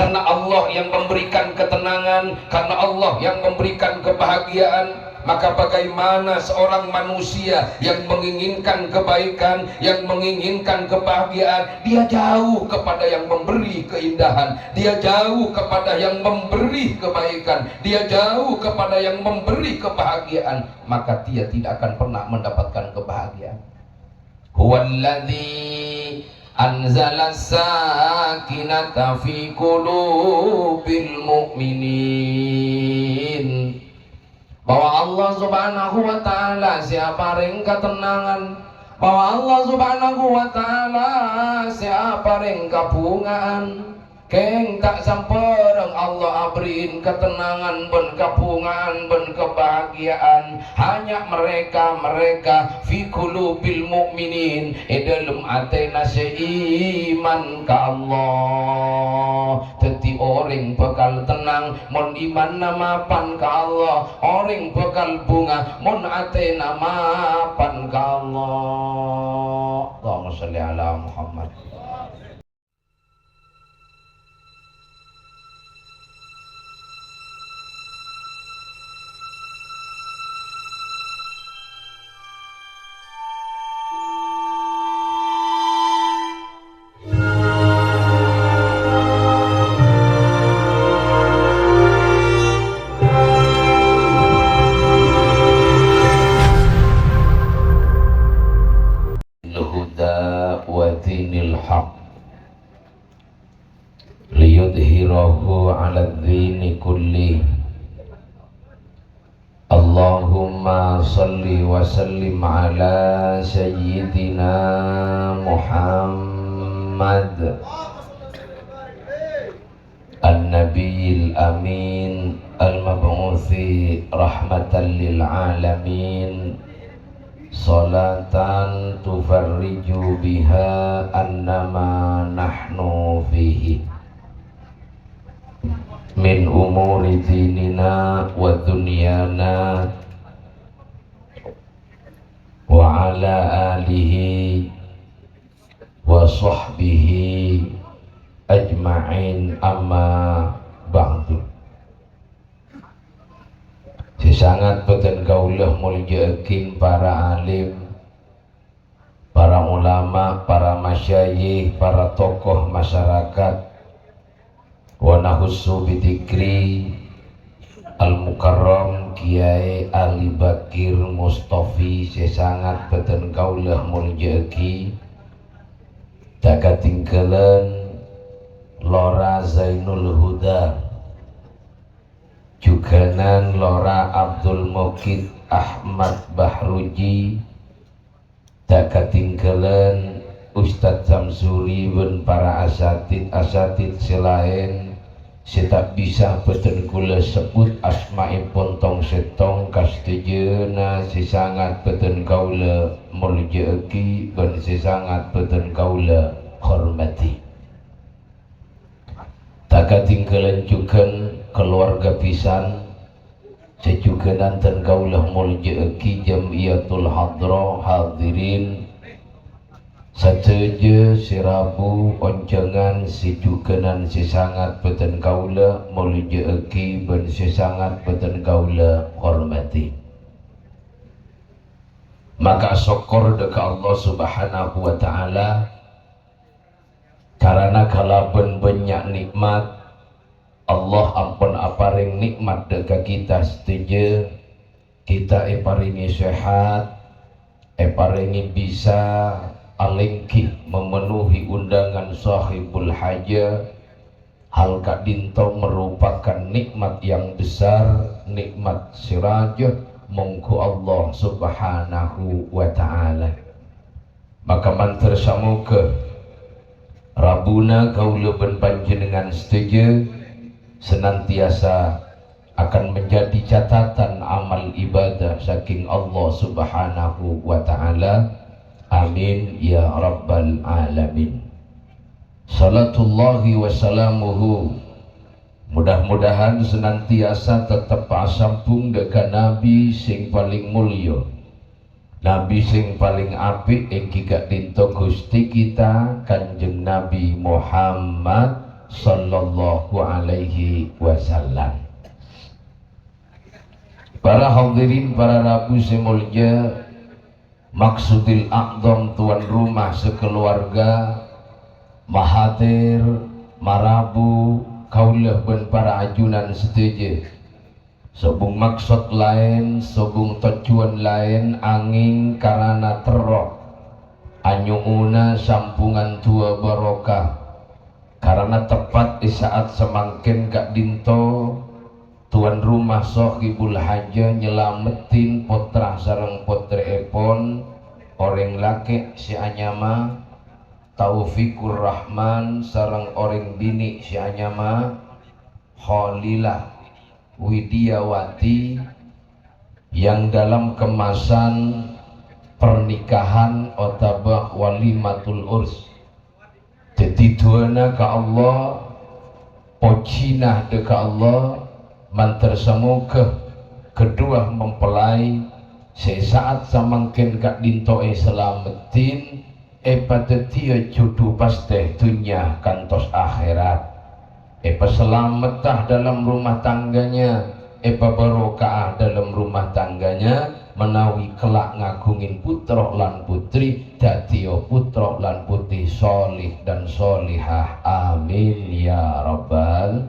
karena Allah yang memberikan ketenangan, karena Allah yang memberikan kebahagiaan. Maka bagaimana seorang manusia yang menginginkan kebaikan, yang menginginkan kebahagiaan, dia jauh kepada yang memberi keindahan, dia jauh kepada yang memberi kebaikan, dia jauh kepada yang memberi kebahagiaan, maka dia tidak akan pernah mendapatkan kebahagiaan. Huwallazi anzala sakinata fi qulubil mu'minin. Bahwa Allah subhanahu wa ta'ala siapa ring ketenangan, bahwa Allah subhanahu wa ta'ala siapa ring kabungaan, keng tak sampereng Allah abrin ketenangan ben kabungaan ben kebahagiaan hanya mereka fi qulubil mu'minin dalam atena seiman ka Allah. Teti orang bakal tenang mon iman namapan ka Allah, orang bakal bunga mon atena mapan ka Allah. Allahumma sholli ala Muhammad. Liyudhirahu ala dini kulli. Allahumma salli wa sallim ala sayyidina Muhammad an-nabiyil amin al-mab'uthi rahmatan lil alamin, salatan tufarriju biha annama nahnu fihi min umuri dinina wa dunyana wa ala alihi wa sahbihi ajma'in, amma ba'du. Sesangat boten kaulah muljaakin para alim, para ulama, para masyayikh, para tokoh masyarakat, wa nahussu bidikri al-mukarram Kiai Ali Bakir Mustofi. Sesangat boten kaulah muljaaki tak katinggalan Lora Zainul Huda, juganan Lora Abdul Mukid Ahmad Bahruji, tak katinggalan Ustadz Samsuri dan para asatid selain setak bisa beten kula sebut asmaipun tong setong kastejena. Sesangat beten kaula muljaaki dan sesangat beten kaula hormati. Tak katinggalan juga keluarga pisan sejuganan dan kaulah muljaaki Jamiyatul Hadra hadirin sateja sirabu onjangan sejuganan sesangat beten kaula muljaaki ben sesangat beten kaula hormati. Maka syukur deka Allah subhanahu wa ta'ala karena kalaben banyak nikmat Allah ampun aparing nikmat deka kita setuju kita paringi sehat, paringi bisa alengki memenuhi undangan sahibul haja. Hal kak dinto merupakan nikmat yang besar, nikmat sirajah mongko Allah subhanahu wa ta'ala. Maka mantar samuka Rabuna kaula ben panjenengan setuju senantiasa akan menjadi catatan amal ibadah saking Allah subhanahu wa ta'ala. Amin ya rabbal alamin. Salatullahi wassalamuhu, mudah-mudahan senantiasa tetap asambung dengan Nabi sing paling mulya, Nabi sing paling apik ing gigak dinto Gusti kita Kanjeng Nabi Muhammad sallallahu alaihi wasallam. Para hadirin, para rabu semulja, maksudil a'dham tuan rumah sekeluarga, mahathir, marabu, kaulah ben para ajunan setuju. Sobung maksud lain, sobung tujuan lain, angin karena terok anyuuna sampungan tua barokah. Karena tepat di saat semangkin gak dinto tuan rumah sohibul haja nyelametin potrah sareng potre epon orang laki si anyama Taufikur Rahman sareng orang bini si anyama Khalilah Widiawati yang dalam kemasan pernikahan otabah walimatul urs. Jadi duana ke Allah, pocinah de ke Allah, mantar semoga kedua mempelai sesaat samangkin gak dintoe selametin pada dia jodoh pasti dunia kantos akhirat. Selamatah dalam rumah tangganya, barokah dalam rumah tangganya, menawi kelak ngagungin putra lan putri, dadiyo putra lan putri solih dan solihah. Amin ya rabbal.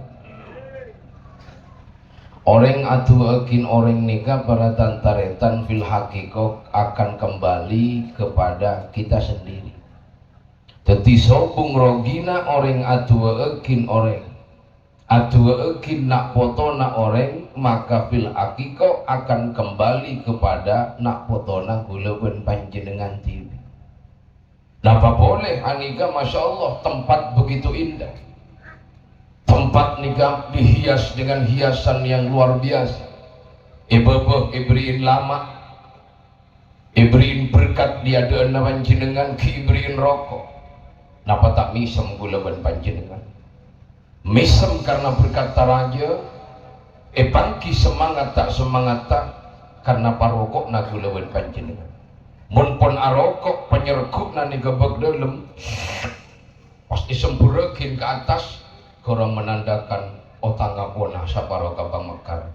Orang aduakin orang nikah para tantaretan fil hakikoh akan kembali kepada kita sendiri. Jadi sobung rogina orang aduakin orang aduakin nak foto nak orang, maka fil hakikoh akan kembali kepada nak foto nak gulawan panjenengan TV. Napa boleh anika, masya Allah tempat begitu indah. Tempat nikah dihias dengan hiasan yang luar biasa. Ibriin lama, ibriin berkat diadaan panjenengan, ibriin rokok. Napa tak misem gulawan panjenengan? Misem karena berkata raja, pangki semangat tak karena parokok nagulawan panjenengan. Mun pon arokok penyerkuk nani gebek dalam, pas disempurakin ke atas, korang menandakan otang ngapona saparoka pamekar.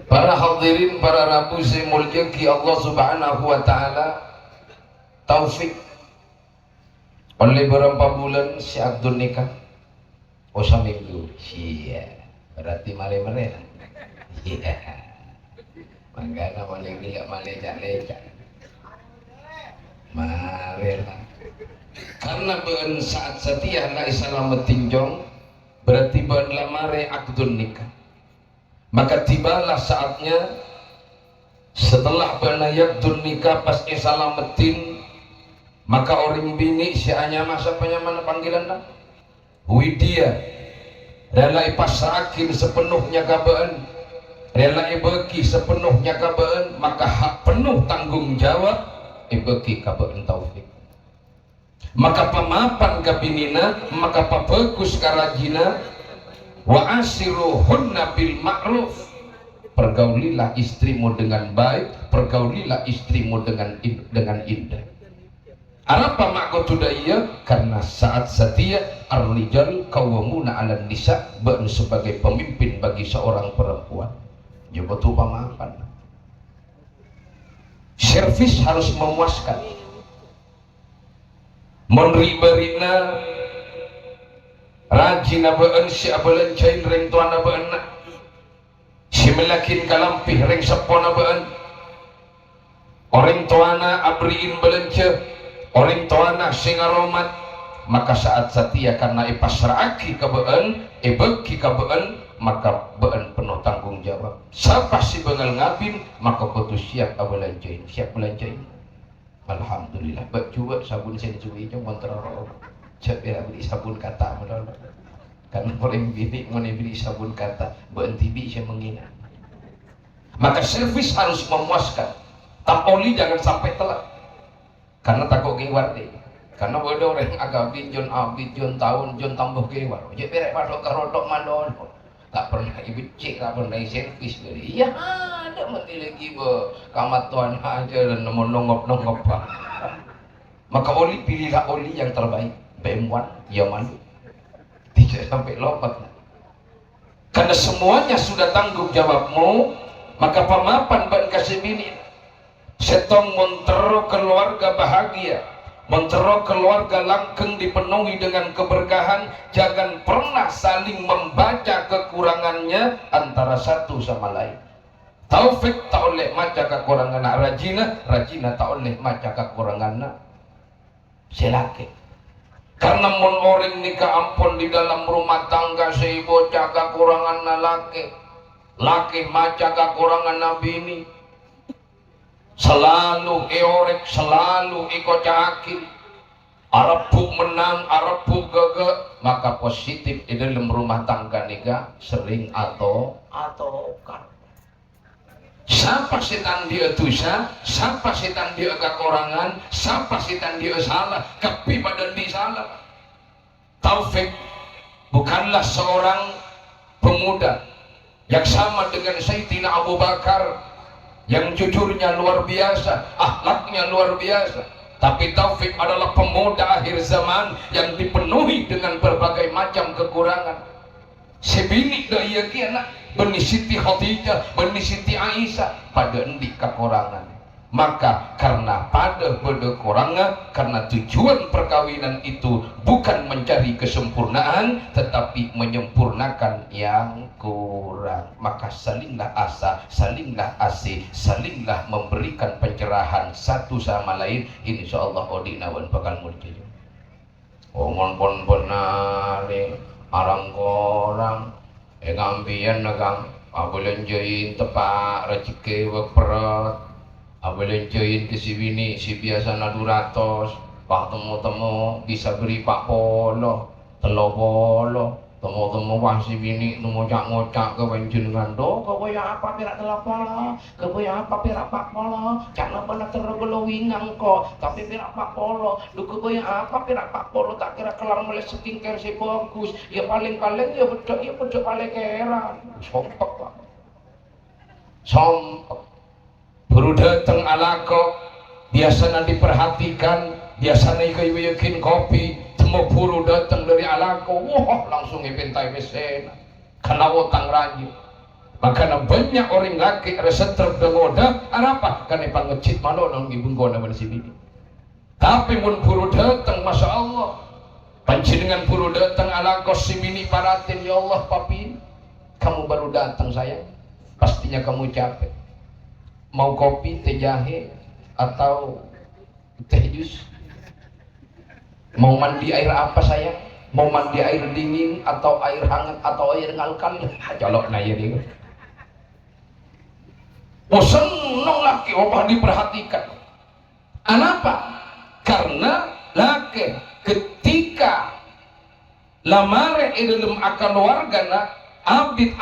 Para hadirin, para rabu semulja ki Allah subhanahu wa ta'ala taufik oleh berapa bulan si Abdul nikah? Oh seminggu. Iya, berarti mare-mare. Iya. Mangga boleh gila male-lecak. Mare lah. Karena ben saat setia la islamatin jong, berarti ben lamare akdun nikah. Maka tibalah saatnya setelah ben yakdun nikah pas islamatin, maka orang bini si anyama siapanya mana panggilan dah? Widya relai pasrakin sepenuhnya kabaan, relai bagi sepenuhnya kabaan, maka hak penuh tanggung jawab bagi kabaan taufik. Maka pemapan kabinina, maka pabagus karajina, wa asiruhunna bil ma'ruf. Pergaulilah istrimu dengan baik, pergaulilah istrimu dengan indah. Apa maksudnya iya? Karena saat setia ar-rijal qawwamuna 'alan nisa, sebagai pemimpin bagi seorang perempuan. Ya betul pamapan. Servis harus memuaskan. Menribarina rajin abeun si abeun cain ring tuan abeun si melakin kalampih ring sepon abeun orang tuana abriin belence orang tuana sing aromat. Maka saat setia karena ipasraki kabeun bagi kabeun, maka beun penuh tanggung jawab. Siapa si bengal ngabin, maka kudu siap abelanjain, siap belanjain. Alhamdulillah. Bak sabun saya dicuci jong kontrol. Cek beli sabun kata modal. Karena orang bini mau beli sabun kata, beun tibi saya menghina. Maka servis harus memuaskan. Tapoli jangan sampai telat. Karena takut gewar deh. Karena bodoh orang agak jon abid jon tahun jon tambah gewar. Jadi berek padok karodok mandon. Tak pernah ibicik, tak pernah servis beri. Ya ada mati lagi be kamat tuan aja dan nongop pak. Maka oli pilihlah oli yang terbaik. BMW1 ya malu. Tidak sampai lompat. Karena semuanya sudah tanggung jawabmu, maka pamapan ban kasih bini. Setong montero keluarga bahagia, montero keluarga langgeng dipenuhi dengan keberkahan. Jangan pernah saling membaca kekurangannya antara satu sama lain. Taufik tak oleh maca kekurangan Rajina, Rajina tak oleh maca kekurangan selaki. Karena mun orang nikah ampun di dalam rumah tangga si bocah kekurangan laki, laki maca kekurangan bini, selalu eorek, selalu ikocakil, Arabu menang, Arabu gagal, maka positif di dalam rumah tangga nikah sering atau kan. Siapa setan dia dosa, siapa setan dia kekurangan, siapa setan dia salah, tapi badan dia salah. Taufik bukanlah seorang pemuda yang sama dengan Sayyidina Abu Bakar, yang jujurnya luar biasa, akhlaknya luar biasa. Tapi Taufik adalah pemuda akhir zaman yang dipenuhi dengan berbagai macam kekurangan. Sebini daya kiana bani Siti Khadijah, bani Siti Aisyah pada endi kekurangan. Maka karena pada kekurangan, karena tujuan perkawinan itu bukan mencari kesempurnaan tetapi menyempurnakan yang kurang, maka salinglah asa, salinglah asih, salinglah memberikan pencerahan satu sama lain. Insyaallah odina wan bakal muncul. Omon pon bonale arang korang ngambian nagang abelenjoin tepak rezeki weperet abelenjoin ke si bini si biasa na 200 pak temu-temu bisa beri pak polo telo polo temu-temu wah si bini ngocak-ngocak ke panjenengan do kebaya apa pirak telo polo kebaya apa pirak pak polo jangan pernah tergelowingan kok tapi pirak pak polo lu kebaya apa pirak pak polo tak kira kelar mulai skincare si bagus ya paling-paling ya bedok paling keran sompek pak sompek baru datang alako biasanya diperhatikan biasanya yakin kopi mau buru datang dari alako, wah langsung ipintai mesena karena wotang rajin. Makanya banyak orang laki reseter dengoda apa? Karena pangecit malo nang ibung kona si bini. Tapi mun buru datang, masya Allah, panjenengan buru datang alako si bini paratin, ya Allah papi, kamu baru datang sayang, pastinya kamu capek. Mau kopi, teh jahe, atau teh jus? Mau mandi air apa sayang? Mau mandi air dingin atau air hangat atau air ngalkal? Colok na ya dia. Oh seneng laki opah diperhatikan. Kenapa? Karena laki ketika lamare dalam akal wargana abid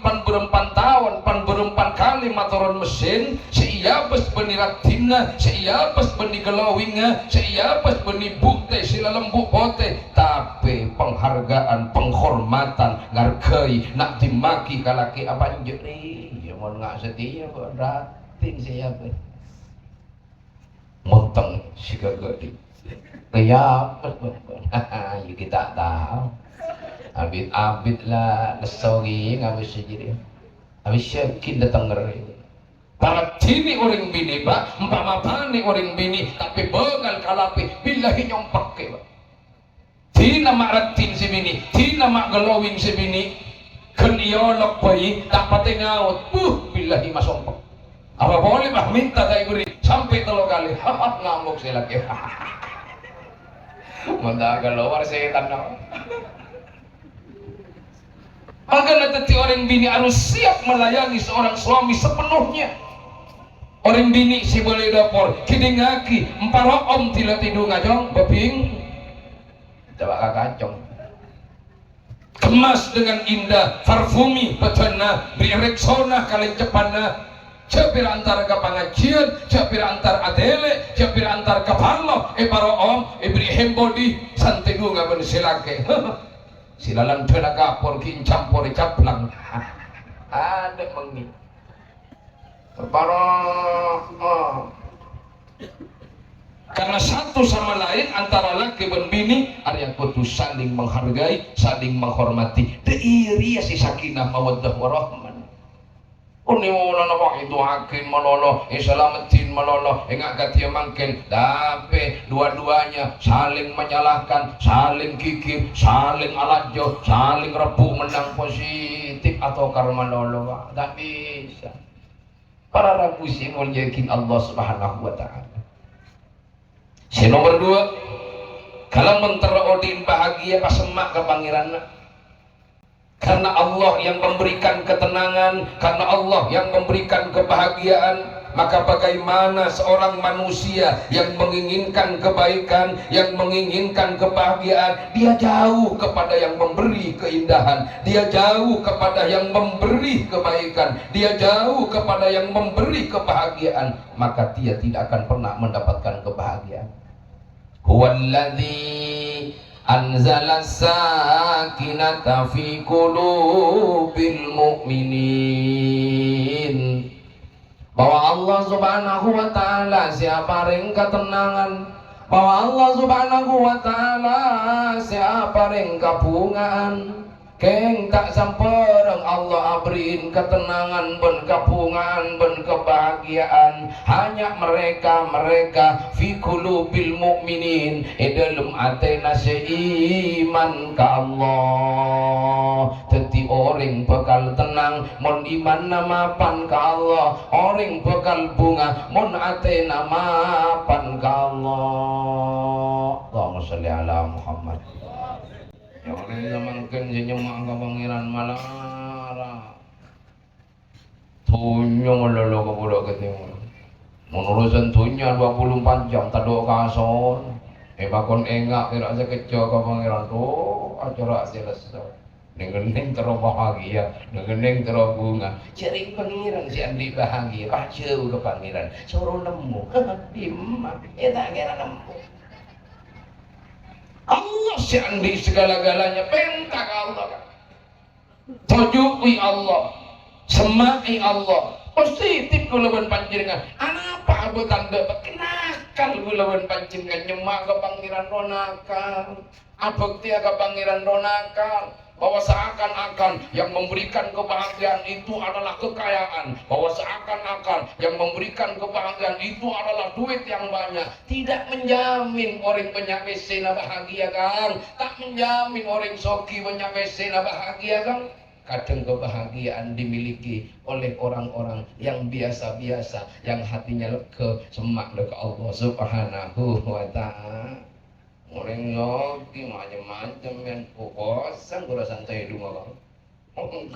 pan berempan tahun pan berempan kali matoron mesin seiyabes beni ratina seiyabes beni gelowinga seiyabes beni bukte sila lembuk bote tapi penghargaan penghormatan ngargai nak dimaki kalaki apa njeri ya mau nggak setia ratin siapa monteng si gagadi kayapes ya kita tahu abid lah lesogi ngabis sejiri habis yakin datang ngeri para tini orang bini pak empama bani orang bini tapi bengal kalapi billahi nyompak ke pak tina mak ratin si bini tina mak gelowing si bini kan iolok bayi tak pati ngaut billahi masompak apa boleh bah minta tak beri sampai 3 kali hahaha ngamuk saya lagi mentah keluar setan no. Maka nanti orang bini harus siap melayani seorang suami sepenuhnya. Orang bini si boleh dapur kini ngaki empara om tila tidur ngajong bebing coba kacong kemas dengan indah parfumi betana beri reksona kalian cepana capir antar ke pengajian capir antar adele capir antar ke palo para om beri hembodi santai dulu nggak bersilake silalan tenaga porkin campur caplang ada mengi para Karena satu sama lain antara laki dan bini ada yang kudu saling menghargai, saling menghormati. Deiri si sakinah mawaddah warahmah. Uni mulana pak itu hakin melolo, selamatin melolo, enggak katia mangkin. Tapi dua-duanya saling menyalahkan, saling kikir, saling alajo, saling rebu menang positif atau karma lolo pak. Tak bisa. Para ragu sih mau yakin Allah Subhanahu wa Ta'ala. Si nomor 2, kalau menterodin bahagia pas semak ke pangeran. Karena Allah yang memberikan ketenangan, karena Allah yang memberikan kebahagiaan, maka bagaimana seorang manusia yang menginginkan kebaikan, yang menginginkan kebahagiaan, dia jauh kepada yang memberi keindahan, dia jauh kepada yang memberi kebaikan, dia jauh kepada yang memberi kebahagiaan, maka dia tidak akan pernah mendapatkan kebahagiaan. Huwallazi anzala sakinata fi qulubil mu'minin. Bahwa Allah Subhanahu wa Ta'ala siapa ring ketenangan, bahwa Allah Subhanahu wa Ta'ala siapa ring kabungan. Keng tak sampereng Allah abrin ketenangan ben kabungan ben kebahagiaan hanya mereka fi qulubil mu'minin dalam atena seiman ka Allah. Teti orang bakal tenang mon iman namapan ka Allah, orang bakal bunga mon atena mapan ka Allah. Allahumma sholli ala Muhammad. Ya orang mungkin senyemak ke pangeran malara tunyong lolo ke pulau ke timur menurusan tunya 24 jam tak doa kason bakon enggak kira sekecil ke pangeran tuh acara selesai dengan terus bahagia dengan terus bunga cering pangeran si andi bahagia jauh ke pangeran suruh nemu dimana tak kira nemu Allah si andi segala-galanya pentak Allah kan tujui Allah semai Allah positif kulawan panjenengan apa abu tanda kenakal kulawan panjenengan nyemak ke pangeran ronakal abekti ke pangeran ronakal bahwa seakan-akan yang memberikan kebahagiaan itu adalah kekayaan, bahwa seakan-akan yang memberikan kebahagiaan itu adalah duit yang banyak. Tidak menjamin orang banyak mesena bahagia kan, tak menjamin orang soki banyak mesena bahagia kan. Kadang kebahagiaan dimiliki oleh orang-orang yang biasa-biasa, yang hatinya lega, semak ke Allah Subhanahu wa Ta'ala. Orang ngopi macam-macam kan, bosan kurang santai dulu bang.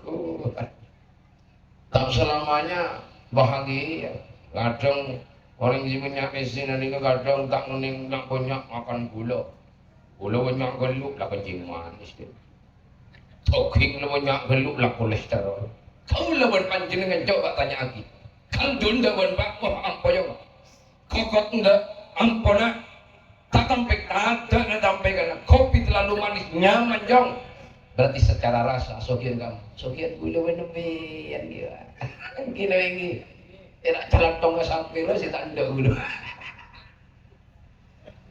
Tak selamanya bahagia. Kadang orang yang punya mesin ini kadang tak ngening nak banyak makan gula banyak geluk lah kencing manis deh. Toking lah banyak geluk lah kolesterol. Kau lawan panjenengan coba tanya lagi. Kau dunda wan bapak apa yang kokot ndak ampona. Tak sampai ada na sampai karena kopi terlalu manis nyaman jong. Berarti secara rasa sokian kamu sokian gula wenepian dia gila ini tidak jalan tongga sampai lo si tak ada gula.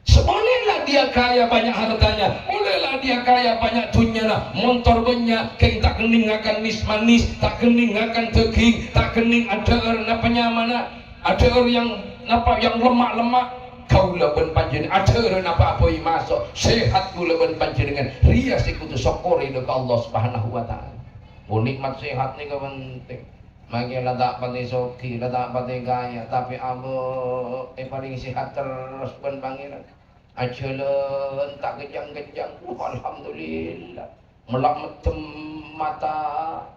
Bolehlah dia kaya banyak hartanya, bolehlah dia kaya banyak dunyana, motor banyak, keng tak kening akan manis, tak kening akan daging, tak kening ada apa nyamana, ada yang apa yang lemak-lemak. Kau lawan panjenengan ada apa masuk sehat kau lawan panjenengan rias ikutu syukuri ke Allah Subhanahu wa Ta'ala. Nikmat sehat ni kau penting. Magi tak pati soki, tak pati gaya, tapi abo paling sehat terus pun pangeran. Ajalan tak kejang-kejang. Alhamdulillah. Melak metem mata.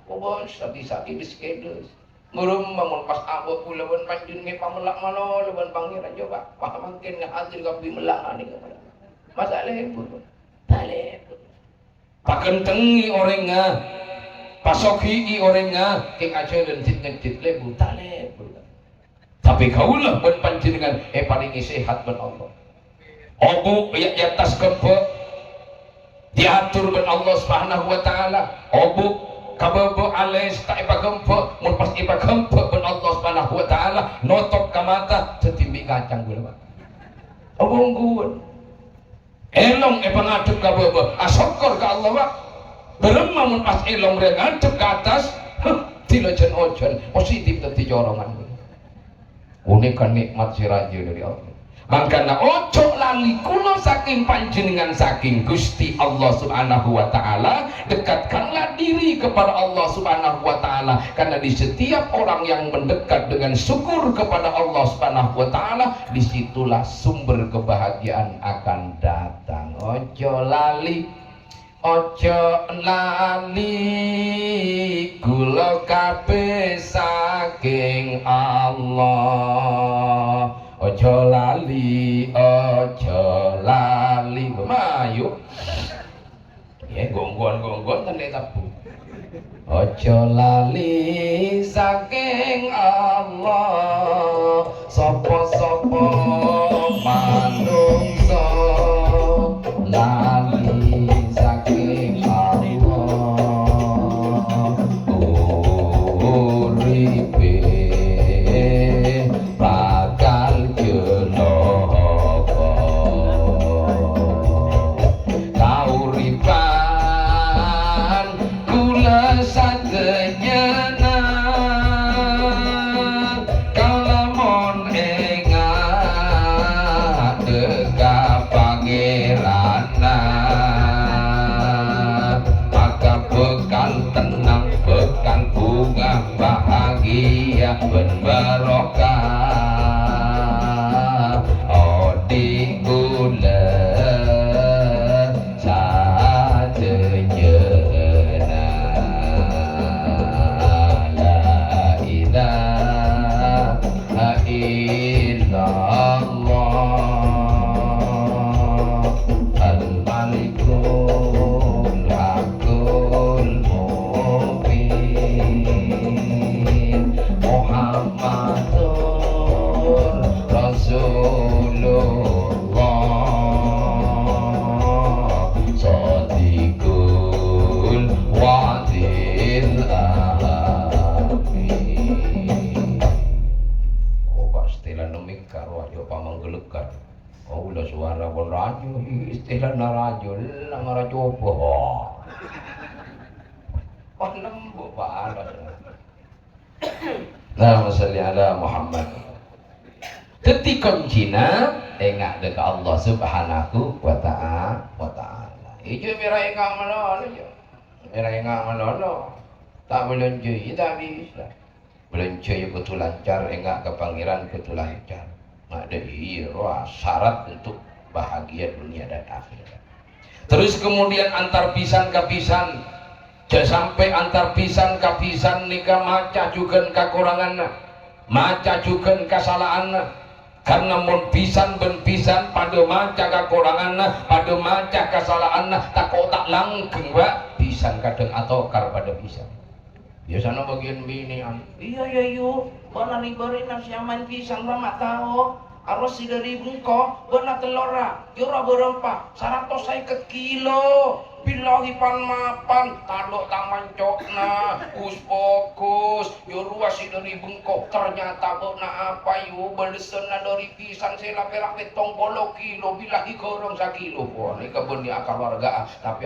Bos sakit-sakit biskedes. Murum bangun pas abot pula pun panjun nge pamelak malo leban pangeran coba wah makin hadir kapi melak ni kepada masalah pun talep pakentengi orangnya pasoki orangnya ke aja dan cit lebu talep tapi kaulah ben panjenengan paling sehat ben Allah obu ya atas kepe diatur ben Allah Subhanahu wa Ta'ala obu kababo ales tak ipagempe mun pas ipagempe ben Allah Subhanahu wa Ta'ala notok ka mata setimbi kacang gula Awongguan elong pangadep ka bawah asokor ka Allah wa beremamun pas elong rek ngadep ke atas tilojen ojen positif dadi corongan unikan nikmat si raja dari Allah. Makanya ojo lali kula saking panjenengan saking Gusti Allah Subhanahu wa taala, dekatkanlah diri kepada Allah Subhanahu wa taala, karena di setiap orang yang mendekat dengan syukur kepada Allah Subhanahu wa taala, disitulah sumber kebahagiaan akan datang. Ojo lali kula kabeh saking Allah. Ojo lali mayu ya gonggon tene tabu. Ojo lali saking Allah, sapa-sapa manungsa lali saking Allah, uripe bakal jenaka, kauripan kula sadayana kalamun ingat deka pangerana, maka bekal tenang, bekal bunga bahagia ben barokah. Odi kula sadayana la ilaha illallah al-malikul hakul mubin Muhammadur Rasulullah Sadiqul Wadil Amin. Oh pastilah nemik karo aja pamanggelekan. Oh udah suara pun rajo, istilah narajo, lang rajo apa? Oh lembu pak. Allahumma sholli ala Muhammad. Ketika Cina engak dekat Allah Subhanahu wa taala. Ijo mira engak melono jo. Mira engak melono. Tak belanja tak bisa. Belanja yo kudu lancar, engak ke pangeran kudu lancar. Ada syarat untuk bahagia dunia dan akhirat. Terus kemudian antar pisan ke pisan, sampai antar pisan ke pisan nikah maca juga kekurangan, maca juga kesalahan. Karena mun pisan ben pisan pada maca kekurangan, pada maca kesalahan, tak kok tak langgeng wa pisan kadang atau kar pada pisan. Biasanya bagian binian, iya yuk, mana nih beri nasi aman pisang lama tahu, harus si dari bungko, benar telora, jura berempat, 150 kilo, bilahi pan mapan, tadok taman cokna, us fokus, jurua si dari bungko, ternyata benar apa yuk, bersena dari pisang sela perak petong 10 kilo, bilahi gorong 1 kilo, ini kebun di akar warga, tapi